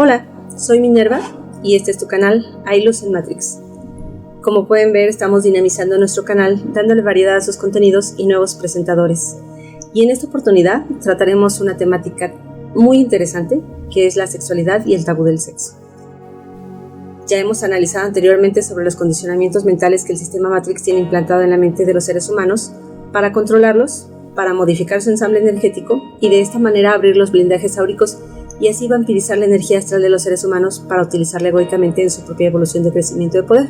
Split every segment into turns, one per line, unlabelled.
Hola, soy Minerva y este es tu canal Hay Luz en Matrix. Como pueden ver, estamos dinamizando nuestro canal, dándole variedad a sus contenidos y nuevos presentadores. Y en esta oportunidad trataremos una temática muy interesante, que es la sexualidad y el tabú del sexo. Ya hemos analizado anteriormente sobre los condicionamientos mentales que el sistema Matrix tiene implantado en la mente de los seres humanos para controlarlos, para modificar su ensamble energético y de esta manera abrir los blindajes áuricos y así vampirizar la energía astral de los seres humanos para utilizarla egoicamente en su propia evolución de crecimiento de poder.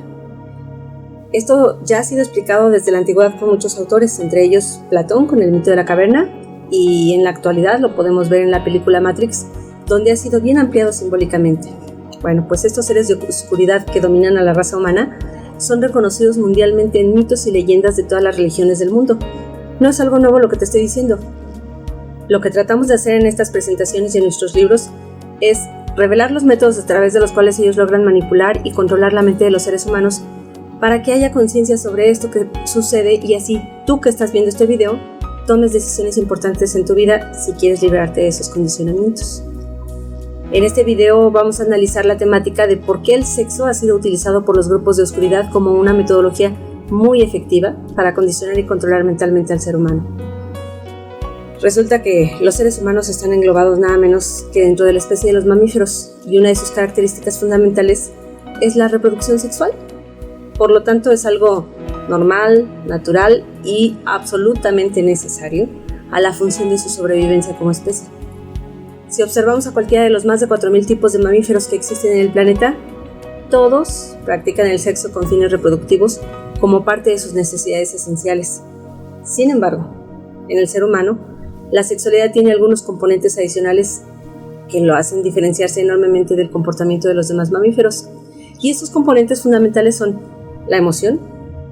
Esto ya ha sido explicado desde la antigüedad por muchos autores, entre ellos Platón con el mito de la caverna, y en la actualidad lo podemos ver en la película Matrix, donde ha sido bien ampliado simbólicamente. Bueno, pues estos seres de oscuridad que dominan a la raza humana son reconocidos mundialmente en mitos y leyendas de todas las religiones del mundo. No es algo nuevo lo que te estoy diciendo. Lo que tratamos de hacer en estas presentaciones y en nuestros libros es revelar los métodos a través de los cuales ellos logran manipular y controlar la mente de los seres humanos para que haya conciencia sobre esto que sucede y así tú que estás viendo este video tomes decisiones importantes en tu vida si quieres liberarte de esos condicionamientos. En este video vamos a analizar la temática de por qué el sexo ha sido utilizado por los grupos de oscuridad como una metodología muy efectiva para condicionar y controlar mentalmente al ser humano. Resulta que los seres humanos están englobados nada menos que dentro de la especie de los mamíferos y una de sus características fundamentales es la reproducción sexual. Por lo tanto, es algo normal, natural y absolutamente necesario a la función de su sobrevivencia como especie. Si observamos a cualquiera de los más de 4.000 tipos de mamíferos que existen en el planeta, todos practican el sexo con fines reproductivos como parte de sus necesidades esenciales. Sin embargo, en el ser humano, la sexualidad tiene algunos componentes adicionales que lo hacen diferenciarse enormemente del comportamiento de los demás mamíferos. Y estos componentes fundamentales son la emoción,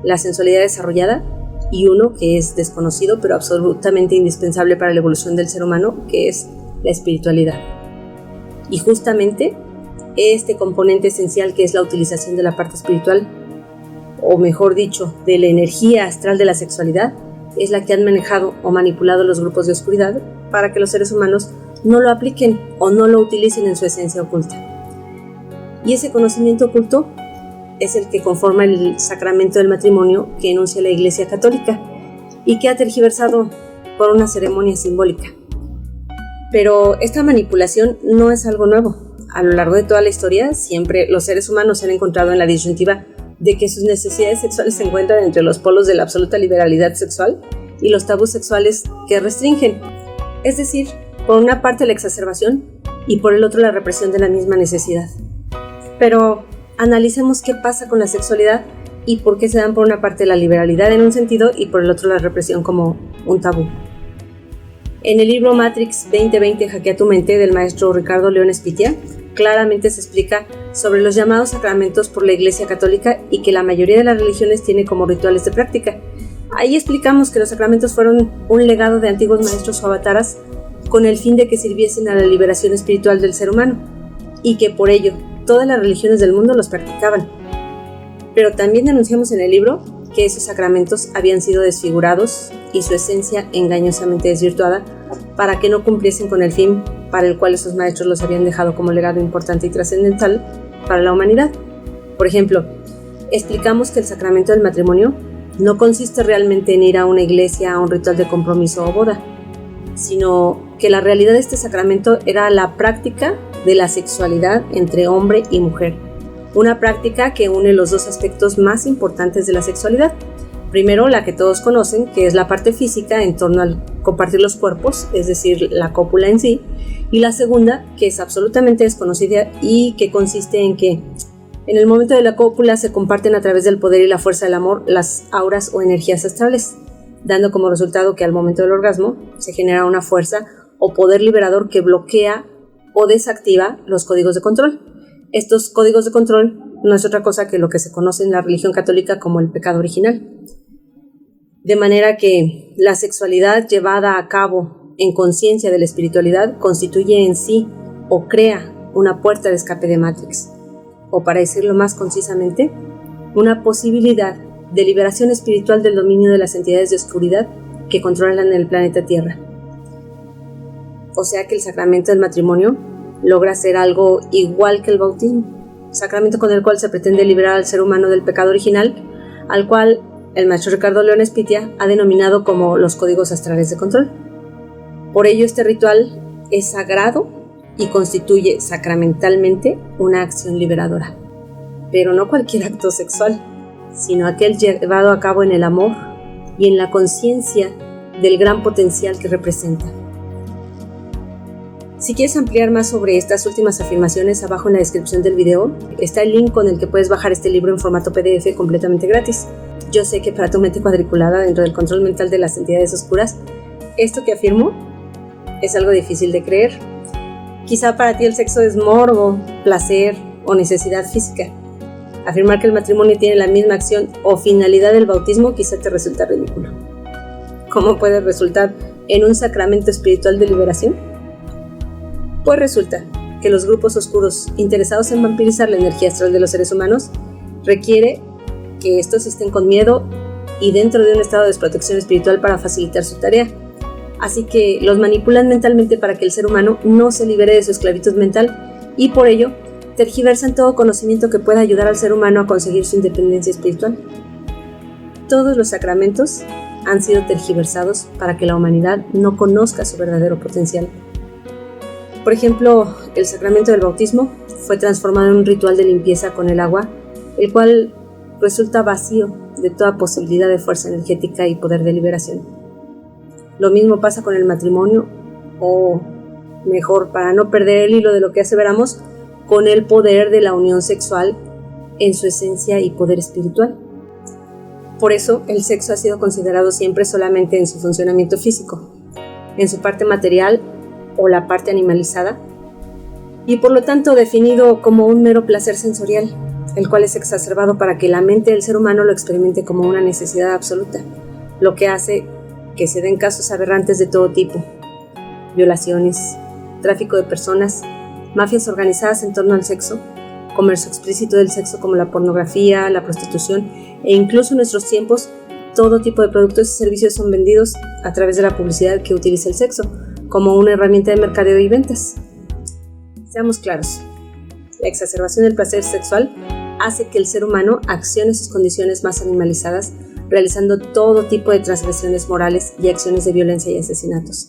la sensualidad desarrollada y uno que es desconocido pero absolutamente indispensable para la evolución del ser humano, que es la espiritualidad. Y justamente este componente esencial, que es la utilización de la parte espiritual, o mejor dicho, de la energía astral de la sexualidad, es la que han manejado o manipulado los grupos de oscuridad para que los seres humanos no lo apliquen o no lo utilicen en su esencia oculta. Y ese conocimiento oculto es el que conforma el sacramento del matrimonio que enuncia la Iglesia Católica y que ha tergiversado por una ceremonia simbólica. Pero esta manipulación no es algo nuevo. A lo largo de toda la historia, siempre los seres humanos se han encontrado en la disyuntiva de que sus necesidades sexuales se encuentran entre los polos de la absoluta liberalidad sexual y los tabús sexuales que restringen. Es decir, por una parte la exacerbación y por el otro la represión de la misma necesidad. Pero analicemos qué pasa con la sexualidad y por qué se dan por una parte la liberalidad en un sentido y por el otro la represión como un tabú. En el libro Matrix 2020 Hackea tu mente del maestro Ricardo León Spitia, claramente se explica sobre los llamados sacramentos por la Iglesia Católica y que la mayoría de las religiones tiene como rituales de práctica. Ahí explicamos que los sacramentos fueron un legado de antiguos maestros o avataras con el fin de que sirviesen a la liberación espiritual del ser humano y que por ello todas las religiones del mundo los practicaban. Pero también denunciamos en el libro que esos sacramentos habían sido desfigurados y su esencia engañosamente desvirtuada para que no cumpliesen con el fin para el cual esos maestros los habían dejado como legado importante y trascendental para la humanidad. Por ejemplo, explicamos que el sacramento del matrimonio no consiste realmente en ir a una iglesia a un ritual de compromiso o boda, sino que la realidad de este sacramento era la práctica de la sexualidad entre hombre y mujer, una práctica que une los dos aspectos más importantes de la sexualidad. Primero, la que todos conocen, que es la parte física en torno al compartir los cuerpos, es decir, la cópula en sí, y la segunda, que es absolutamente desconocida y que consiste en que en el momento de la cópula se comparten a través del poder y la fuerza del amor las auras o energías astrales, dando como resultado que al momento del orgasmo se genera una fuerza o poder liberador que bloquea o desactiva los códigos de control. Estos códigos de control no es otra cosa que lo que se conoce en la religión católica como el pecado original. De manera que la sexualidad llevada a cabo en conciencia de la espiritualidad constituye en sí o crea una puerta de escape de Matrix, o para decirlo más concisamente, una posibilidad de liberación espiritual del dominio de las entidades de oscuridad que controlan el planeta Tierra. O sea que el sacramento del matrimonio logra ser algo igual que el bautismo, sacramento con el cual se pretende liberar al ser humano del pecado original, al cual el maestro Ricardo León Espitia ha denominado como los códigos astrales de control. Por ello, este ritual es sagrado y constituye sacramentalmente una acción liberadora. Pero no cualquier acto sexual, sino aquel llevado a cabo en el amor y en la conciencia del gran potencial que representa. Si quieres ampliar más sobre estas últimas afirmaciones, abajo en la descripción del video está el link con el que puedes bajar este libro en formato PDF completamente gratis. Yo sé que para tu mente cuadriculada dentro del control mental de las entidades oscuras, esto que afirmo es algo difícil de creer. Quizá para ti el sexo es morbo, placer o necesidad física. Afirmar que el matrimonio tiene la misma acción o finalidad del bautismo quizá te resulta ridículo. ¿Cómo puede resultar en un sacramento espiritual de liberación? Pues resulta que los grupos oscuros interesados en vampirizar la energía astral de los seres humanos requiere que estos estén con miedo y dentro de un estado de desprotección espiritual para facilitar su tarea. Así que los manipulan mentalmente para que el ser humano no se libere de su esclavitud mental y por ello tergiversan todo conocimiento que pueda ayudar al ser humano a conseguir su independencia espiritual. Todos los sacramentos han sido tergiversados para que la humanidad no conozca su verdadero potencial. Por ejemplo, el sacramento del bautismo fue transformado en un ritual de limpieza con el agua, el cual resulta vacío de toda posibilidad de fuerza energética y poder de liberación. Lo mismo pasa con el matrimonio, o mejor, para no perder el hilo de lo que aseveramos, con el poder de la unión sexual en su esencia y poder espiritual. Por eso, el sexo ha sido considerado siempre solamente en su funcionamiento físico, en su parte material o la parte animalizada, y por lo tanto definido como un mero placer sensorial, el cual es exacerbado para que la mente del ser humano lo experimente como una necesidad absoluta, lo que hace que se den casos aberrantes de todo tipo: violaciones, tráfico de personas, mafias organizadas en torno al sexo, comercio explícito del sexo como la pornografía, la prostitución e incluso en nuestros tiempos todo tipo de productos y servicios son vendidos a través de la publicidad que utiliza el sexo como una herramienta de mercadeo y ventas. Seamos claros, la exacerbación del placer sexual hace que el ser humano accione sus condiciones más animalizadas, realizando todo tipo de transgresiones morales y acciones de violencia y asesinatos,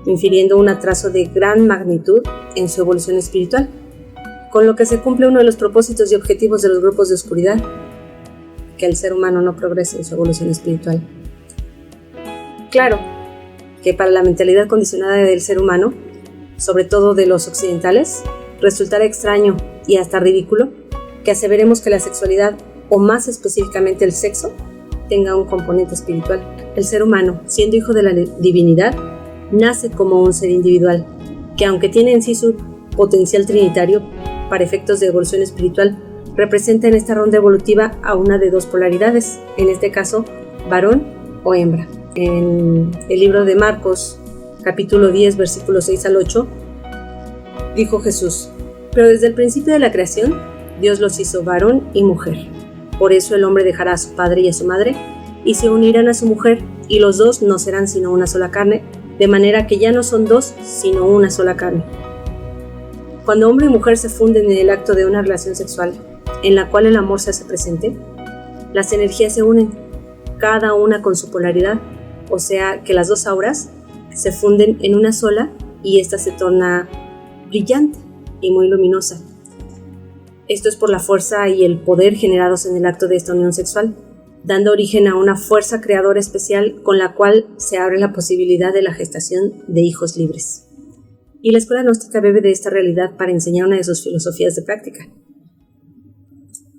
infiriendo un atraso de gran magnitud en su evolución espiritual, con lo que se cumple uno de los propósitos y objetivos de los grupos de oscuridad: que el ser humano no progrese en su evolución espiritual. Claro que para la mentalidad condicionada del ser humano, sobre todo de los occidentales, resultará extraño y hasta ridículo que aseveremos que la sexualidad, o más específicamente el sexo, tenga un componente espiritual. El ser humano, siendo hijo de la divinidad, nace como un ser individual, que aunque tiene en sí su potencial trinitario, para efectos de evolución espiritual, representa en esta ronda evolutiva a una de dos polaridades, en este caso, varón o hembra. En el libro de Marcos, capítulo 10, versículos 6 al 8, dijo Jesús: pero desde el principio de la creación, Dios los hizo varón y mujer. Por eso el hombre dejará a su padre y a su madre, y se unirán a su mujer, y los dos no serán sino una sola carne, de manera que ya no son dos, sino una sola carne. Cuando hombre y mujer se funden en el acto de una relación sexual, en la cual el amor se hace presente, las energías se unen, cada una con su polaridad, o sea que las dos auras se funden en una sola y ésta se torna brillante y muy luminosa. Esto es por la fuerza y el poder generados en el acto de esta unión sexual, dando origen a una fuerza creadora especial con la cual se abre la posibilidad de la gestación de hijos libres. Y la escuela gnóstica bebe de esta realidad para enseñar una de sus filosofías de práctica.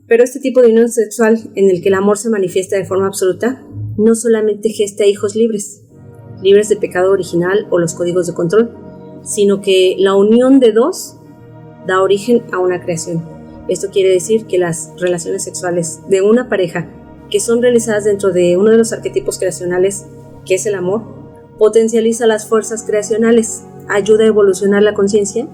Pero este tipo de unión sexual en el que el amor se manifiesta de forma absoluta no solamente gesta hijos libres de pecado original o los códigos de control, sino que la unión de dos da origen a una creación. Esto quiere decir que las relaciones sexuales de una pareja que son realizadas dentro de uno de los arquetipos creacionales, que es el amor, potencializa las fuerzas creacionales, ayuda a evolucionar la conciencia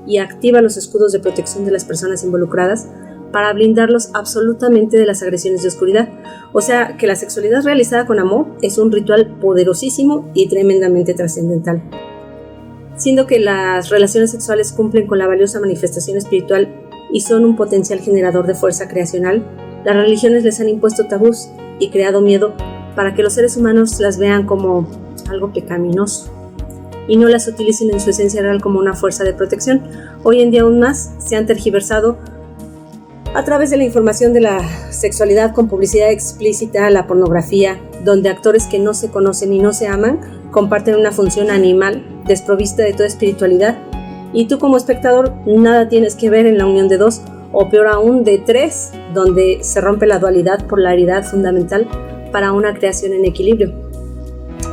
y activa los escudos de protección de las personas involucradas para blindarlos absolutamente de las agresiones de oscuridad. O sea que la sexualidad realizada con amor es un ritual poderosísimo y tremendamente trascendental. Siendo que las relaciones sexuales cumplen con la valiosa manifestación espiritual y son un potencial generador de fuerza creacional, las religiones les han impuesto tabús y creado miedo para que los seres humanos las vean como algo pecaminoso y no las utilicen en su esencia real como una fuerza de protección. Hoy en día aún más se han tergiversado a través de la información de la sexualidad con publicidad explícita, la pornografía, donde actores que no se conocen y no se aman comparten una función animal desprovista de toda espiritualidad, y tú como espectador nada tienes que ver en la unión de dos, o peor aún de tres, donde se rompe la dualidad, polaridad fundamental para una creación en equilibrio.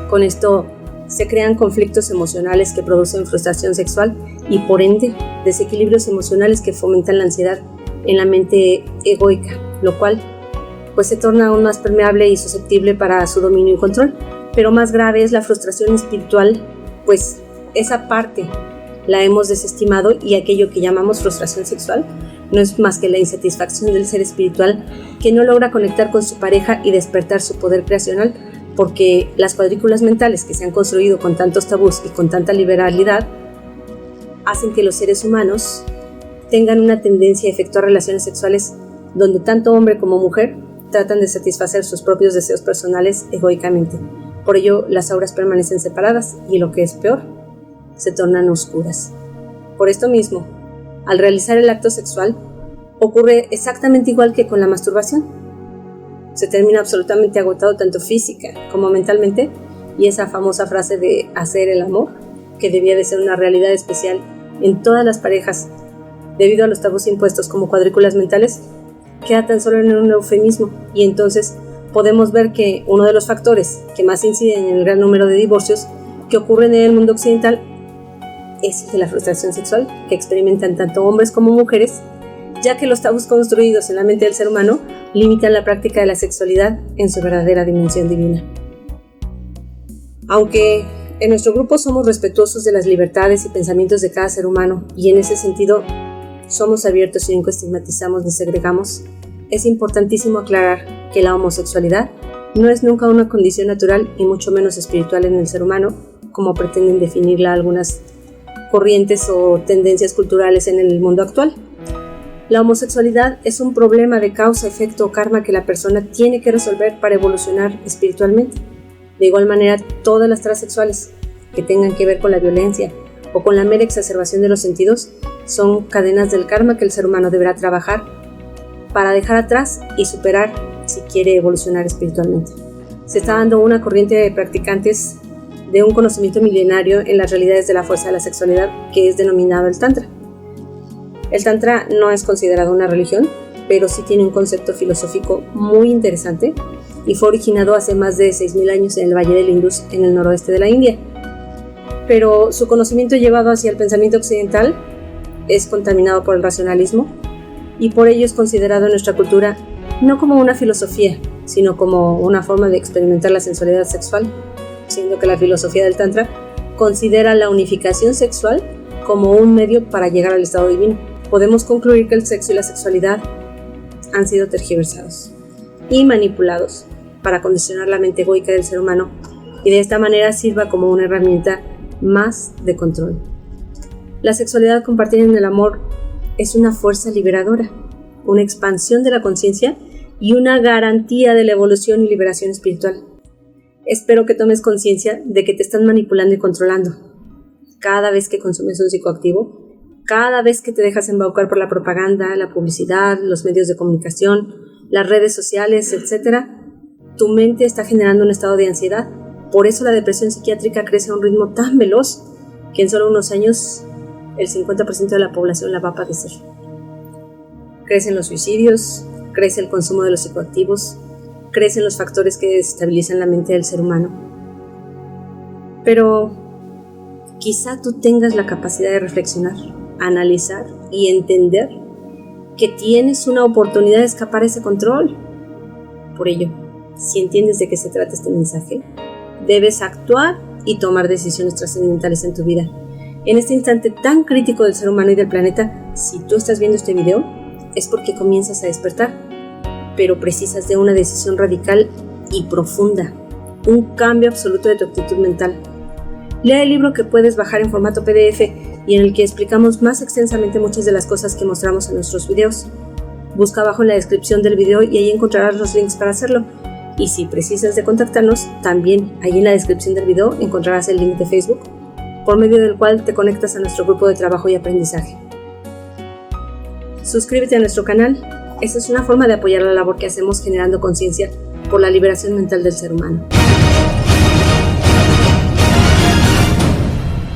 Con esto se crean conflictos emocionales que producen frustración sexual y por ende desequilibrios emocionales que fomentan la ansiedad en la mente egoica, lo cual pues se torna aún más permeable y susceptible para su dominio y control. Pero más grave es la frustración espiritual, pues esa parte la hemos desestimado y aquello que llamamos frustración sexual no es más que la insatisfacción del ser espiritual que no logra conectar con su pareja y despertar su poder creacional, porque las cuadrículas mentales que se han construido con tantos tabús y con tanta liberalidad hacen que los seres humanos tengan una tendencia a efectuar relaciones sexuales donde tanto hombre como mujer tratan de satisfacer sus propios deseos personales egoicamente. Por ello, las auras permanecen separadas y, lo que es peor, se tornan oscuras. Por esto mismo, al realizar el acto sexual, ocurre exactamente igual que con la masturbación. Se termina absolutamente agotado tanto física como mentalmente, y esa famosa frase de hacer el amor, que debía de ser una realidad especial en todas las parejas, debido a los tabús impuestos como cuadrículas mentales, queda tan solo en un eufemismo, y entonces podemos ver que uno de los factores que más inciden en el gran número de divorcios que ocurren en el mundo occidental es el de la frustración sexual que experimentan tanto hombres como mujeres, ya que los tabús construidos en la mente del ser humano limitan la práctica de la sexualidad en su verdadera dimensión divina. Aunque en nuestro grupo somos respetuosos de las libertades y pensamientos de cada ser humano, y en ese sentido somos abiertos y nunca estigmatizamos ni segregamos, es importantísimo aclarar que la homosexualidad no es nunca una condición natural y mucho menos espiritual en el ser humano, como pretenden definirla algunas corrientes o tendencias culturales en el mundo actual. La homosexualidad es un problema de causa, efecto o karma que la persona tiene que resolver para evolucionar espiritualmente. De igual manera, todas las transexuales que tengan que ver con la violencia o con la mera exacerbación de los sentidos son cadenas del karma que el ser humano deberá trabajar para dejar atrás y superar si quiere evolucionar espiritualmente. Se está dando una corriente de practicantes de un conocimiento milenario en las realidades de la fuerza de la sexualidad que es denominado el Tantra. El Tantra no es considerado una religión, pero sí tiene un concepto filosófico muy interesante y fue originado hace más de 6.000 años en el Valle del Indus, en el noroeste de la India. Pero su conocimiento llevado hacia el pensamiento occidental es contaminado por el racionalismo y por ello es considerado en nuestra cultura no como una filosofía, sino como una forma de experimentar la sensualidad sexual, siendo que la filosofía del Tantra considera la unificación sexual como un medio para llegar al estado divino. Podemos concluir que el sexo y la sexualidad han sido tergiversados y manipulados para condicionar la mente egoica del ser humano y de esta manera sirva como una herramienta más de control. La sexualidad compartida en el amor es una fuerza liberadora, una expansión de la conciencia y una garantía de la evolución y liberación espiritual. Espero que tomes conciencia de que te están manipulando y controlando. Cada vez que consumes un psicoactivo, cada vez que te dejas embaucar por la propaganda, la publicidad, los medios de comunicación, las redes sociales, etc., tu mente está generando un estado de ansiedad. Por eso la depresión psiquiátrica crece a un ritmo tan veloz que en solo unos años el 50% de la población la va a padecer. Crecen los suicidios, crece el consumo de los psicoactivos, crecen los factores que desestabilizan la mente del ser humano. Pero quizá tú tengas la capacidad de reflexionar, analizar y entender que tienes una oportunidad de escapar a ese control. Por ello, si entiendes de qué se trata este mensaje, debes actuar y tomar decisiones trascendentales en tu vida. En este instante tan crítico del ser humano y del planeta, si tú estás viendo este video, es porque comienzas a despertar, pero precisas de una decisión radical y profunda, un cambio absoluto de tu actitud mental. Lea el libro que puedes bajar en formato PDF y en el que explicamos más extensamente muchas de las cosas que mostramos en nuestros videos. Busca abajo en la descripción del video y ahí encontrarás los links para hacerlo. Y si precisas de contactarnos, también ahí en la descripción del video encontrarás el link de Facebook, por medio del cual te conectas a nuestro grupo de trabajo y aprendizaje. Suscríbete a nuestro canal. Esta es una forma de apoyar la labor que hacemos generando conciencia por la liberación mental del ser humano.